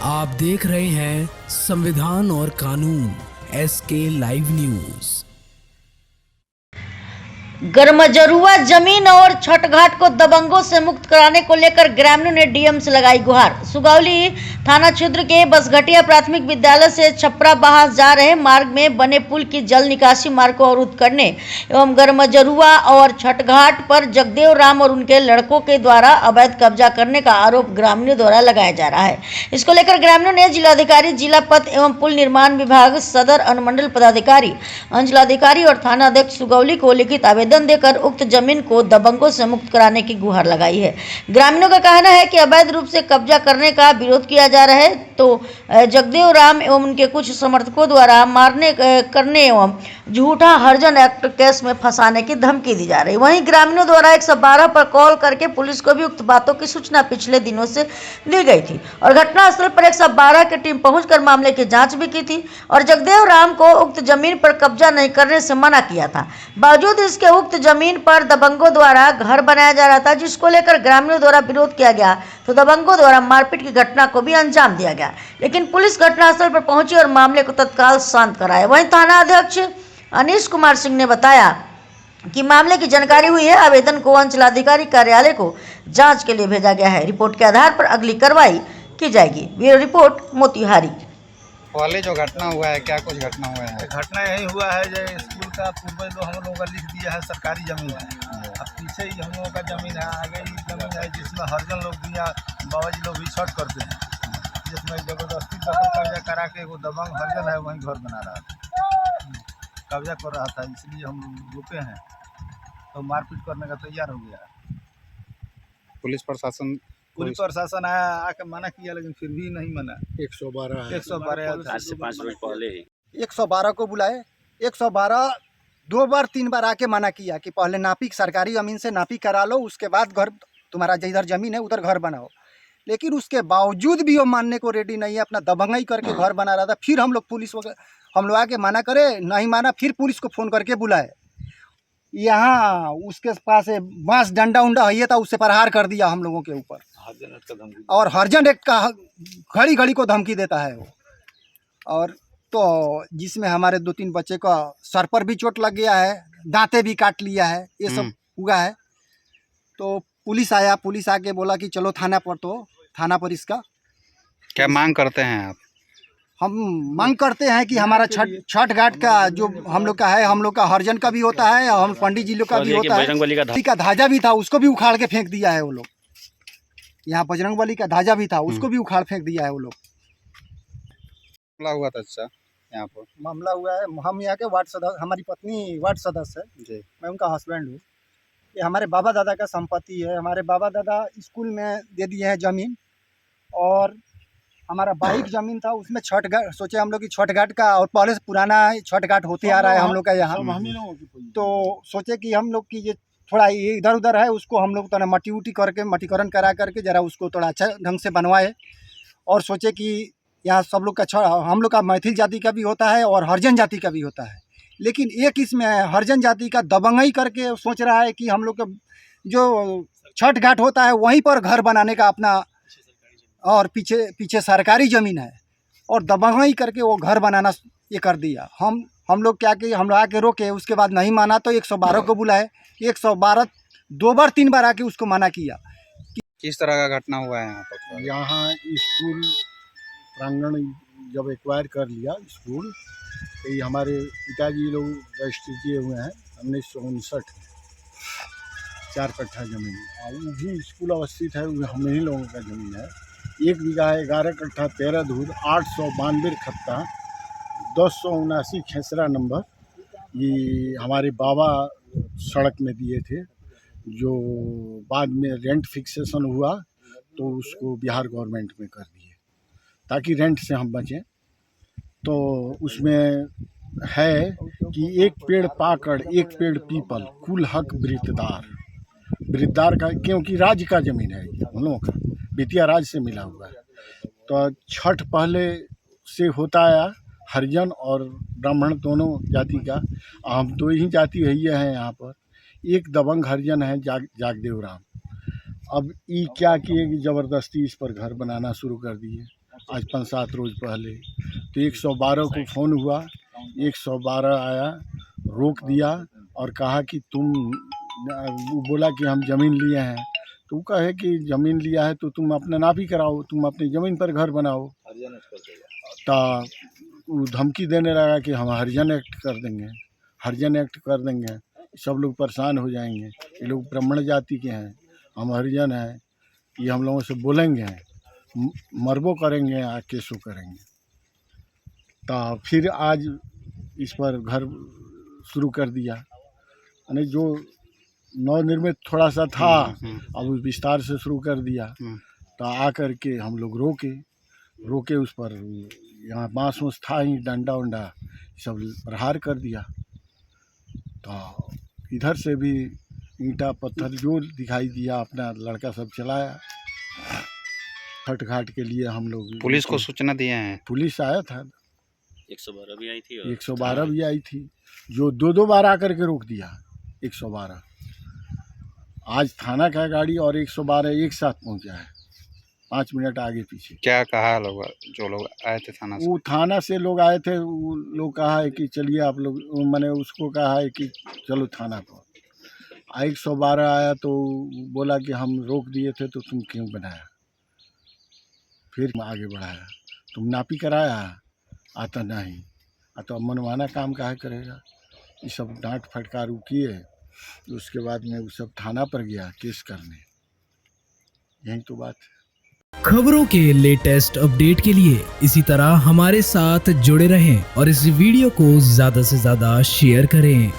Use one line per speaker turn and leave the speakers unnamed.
आप देख रहे हैं संविधान और कानून SK लाइव न्यूज।
गरमजरुआ जमीन और छठघाट को दबंगों से मुक्त कराने को लेकर ग्रामीणों ने डीएम से लगाई गुहार। सुगौली थाना क्षेत्र के बसघटिया प्राथमिक विद्यालय से छपरा बहास जा रहे मार्ग में बने पुल की जल निकासी मार्ग को अवरुद्ध करने एवं गरमजरुआ और छठघाट पर जगदेव राम और उनके लड़कों के द्वारा अवैध कब्जा करने का आरोप ग्रामीणों द्वारा लगाया जा रहा है। इसको लेकर ग्रामीणों ने जिलाधिकारी, जिला पथ एवं पुल निर्माण विभाग, सदर अनुमंडल पदाधिकारी, अंचलाधिकारी और थाना अध्यक्ष सुगौली को लिखित आवेदन देकर उक्त जमीन को दबंगों से मुक्त कराने की गुहार लगाई है। ग्रामीणों का कहना है कि अवैध रूप से कब्जा करने का विरोध किया जा रहा है तो जगदेव राम एवं उनके कुछ समर्थकों द्वारा मारने करने एवं झूठा हर्जन एक्ट केस में फंसाने की धमकी दी जा रही है। वहीं ग्रामीणों द्वारा 112 पर कॉल करके पुलिस को भी उक्त बातों की सूचना पिछले दिनों से दी गई थी और घटनास्थल पर 112 की टीम पहुंचकर मामले की जांच भी की थी और जगदेव राम को उक्त जमीन पर कब्जा नहीं करने से मना किया था। बावजूद इसके उक्त जमीन पर दबंगों द्वारा घर बनाया जा रहा था, जिसको लेकर ग्रामीणों द्वारा विरोध किया गया तो दबंगों द्वारा मारपीट की घटना को भी अंजाम दिया गया, लेकिन पुलिस घटनास्थल पर पहुंची और मामले को तत्काल शांत कराया। वहीं थाना अध्यक्ष अनीश कुमार सिंह ने बताया कि मामले की जानकारी हुई है, आवेदन को अंचलाधिकारी कार्यालय को जांच के लिए भेजा गया है। रिपोर्ट के आधार पर अगली कार्रवाई की जाएगी। Bureau report Motihari.
पहले जो घटना हुआ है, क्या कुछ घटना हुआ है?
घटना यही हुआ है जो स्कूल का पूर्व जो हम लोगों का लिख दिया है सरकारी जमीन है, अब पीछे ही हम लोगों का जमीन है, आगे ही जमीन है जिसमें हरिजन लोग भी या बाबा जी लोग भी छठ करते हैं, जिसमें जबरदस्ती कब्जा करा के वो दबंग हरिजन है वहीं घर बना रहा था, कब्जा कर रहा था, इसलिए हम रुके हैं तो मारपीट करने का तैयार हो गया।
पुलिस प्रशासन
आया, आके मना किया लेकिन फिर भी नहीं मना। 112
आज से 5 रोज पहले ही
112 को बुलाए। 112 2 बार 3 बार आके मना किया कि पहले नापी, सरकारी ज़मीन से नापी करा लो, उसके बाद घर, तुम्हारा जिधर ज़मीन है उधर घर बनाओ। लेकिन उसके बावजूद भी वो मानने को रेडी नहीं है, अपना दबंगई करके घर बना रहा था। फिर हम लोग पुलिस वगैरह हम लोग आके मना करे, नहीं माना, फिर पुलिस को फ़ोन करके बुलाए। यहाँ उसके पास बांस डंडा उंडा है था, उससे प्रहार कर दिया हम लोगों के ऊपर और हर्जन एक्ट का घड़ी घड़ी को धमकी देता है वो। और तो जिसमें हमारे 2-3 बच्चे का सर पर भी चोट लग गया है, दांते भी काट लिया है, ये सब हुआ है। तो पुलिस आया, पुलिस आके बोला कि चलो थाना पर, तो थाना पर इसका
क्या मांग करते हैं आप?
हम मांग करते हैं कि हमारा छठ घाट का जो हम लोग का है, हम लोग का हरिजन का भी होता है, हम पंडित जी लोग का भी होता है, बजरंगबली का धाजा भी था, उसको भी उखाड़ के फेंक दिया है वो लोग। यहाँ बजरंगबली का धाजा भी था, उसको भी उखाड़ फेंक दिया है वो लोग।
मामला हुआ था अच्छा यहाँ पर?
मामला हुआ है, हम यहाँ के वार्ड सदस्य, हमारी पत्नी वार्ड सदस्य है जी, मैं उनका हस्बैंड हूँ। ये हमारे बाबा दादा का संपत्ति है। हमारे बाबा दादा स्कूल में दे दिए हैं ज़मीन, और हमारा बाइक ज़मीन था, उसमें छठ घाट सोचे हम लोग कि छठ घाट का, और पहले से पुराना छठ घाट होते आ रहा है हम लोग का यहाँ, तो सोचे कि हम लोग की ये थोड़ा इधर उधर है, उसको हम लोग थोड़ा मट्टी उटी करके, मट्टीकरण करा करके ज़रा उसको थोड़ा अच्छा ढंग से बनवाए। और सोचे कि यहाँ सब लोग का हम लोग का मैथिल जाति का भी होता है और हरिजन जाति का भी होता है, लेकिन एक इसमें हरिजन जाति का दबंगई करके सोच रहा है कि हम लोग का जो छठ घाट होता है वहीं पर घर बनाने का अपना, और पीछे सरकारी ज़मीन है, और दबंगई करके वो घर बनाना ये कर दिया। हम लोग क्या कि हम लोग आके रोके, उसके बाद नहीं माना तो 112 को बुलाए। 112 2 बार 3 बार आके उसको मना किया।
किस तरह का घटना हुआ है यहाँ पर?
यहाँ स्कूल प्रांगण जब एक्वायर कर लिया स्कूल, तो ये हमारे पिताजी लोग रजिस्ट्री किए हुए हैं 1959 4 कट्ठा ज़मीन, और वो भी स्कूल अवस्थित है, वो हम ही लोगों का ज़मीन है। 1 बीघा 11 कट्ठा 13 धूर 892 खत्ता 279 खेसरा नंबर, ये हमारे बाबा सड़क में दिए थे, जो बाद में रेंट फिक्सेशन हुआ तो उसको बिहार गवर्नमेंट में कर दिए ताकि रेंट से हम बचें। तो उसमें है कि 1 पेड़ पाकड़ 1 पेड़ पीपल, कुल हक वृद्धदार का, क्योंकि राज्य का ज़मीन है हम लोगों का, बेतिया राज से मिला हुआ है। तो छठ पहले से होता आया, हरिजन और ब्राह्मण दोनों जाति का, हम 2 ही जाति रही हैं यहाँ पर। एक दबंग हरिजन है जागदेव राम। अब ये क्या किए कि ज़बरदस्ती इस पर घर बनाना शुरू कर दिए, आज 5-7 रोज पहले। तो 112 को फ़ोन हुआ, 112 आया, रोक दिया और कहा कि वो बोला कि हम ज़मीन लिए हैं। तो वो कहे कि ज़मीन लिया है तो तुम अपना नापी कराओ, तुम अपनी ज़मीन पर घर बनाओ। तो वो धमकी देने लगा कि हम हरिजन एक्ट कर देंगे, हरिजन एक्ट कर देंगे, सब लोग परेशान हो जाएंगे, ये लोग ब्राह्मण जाति के हैं, हम हरिजन हैं, ये हम लोगों से बोलेंगे, मरबो करेंगे, केसो करेंगे। तो फिर आज इस पर घर शुरू कर दिया, यानी जो नवनिर्मित थोड़ा सा था अब उस विस्तार से शुरू कर दिया। तो आ कर के हम लोग रोके उस पर, यहाँ बाँस वूँस था ही, डंडा उंडा सब प्रहार कर दिया। तो इधर से भी ईंटा पत्थर जो दिखाई दिया अपना लड़का सब चलाया। छठ घाट के लिए हम लोग
पुलिस को सूचना दिए हैं?
पुलिस आया था,
112 भी आई थी,
112 भी आई थी, जो 2 बार आकर के रोक दिया। 112 आज थाना का गाड़ी और 112 एक साथ पहुंचा है, 5 मिनट आगे पीछे।
क्या कहा लोग, जो लोग आए थे थाना से?
वो थाना से लोग आए थे, वो लोग कहा है कि चलिए आप लोग, मैंने उसको कहा है कि चलो थाना पर। 112 आया तो बोला कि हम रोक दिए थे तो तुम क्यों बनाया, फिर आगे बढ़ाया, तुम नापी कराया, आता नहीं, तो मनमाना काम काहे करेगा। ये सब डांट फटकार किए, उसके बाद में वो सब थाना पर गया केस करने। यही तो बात है।
खबरों के लेटेस्ट अपडेट के लिए इसी तरह हमारे साथ जुड़े रहें और इस वीडियो को ज्यादा से ज्यादा शेयर करें।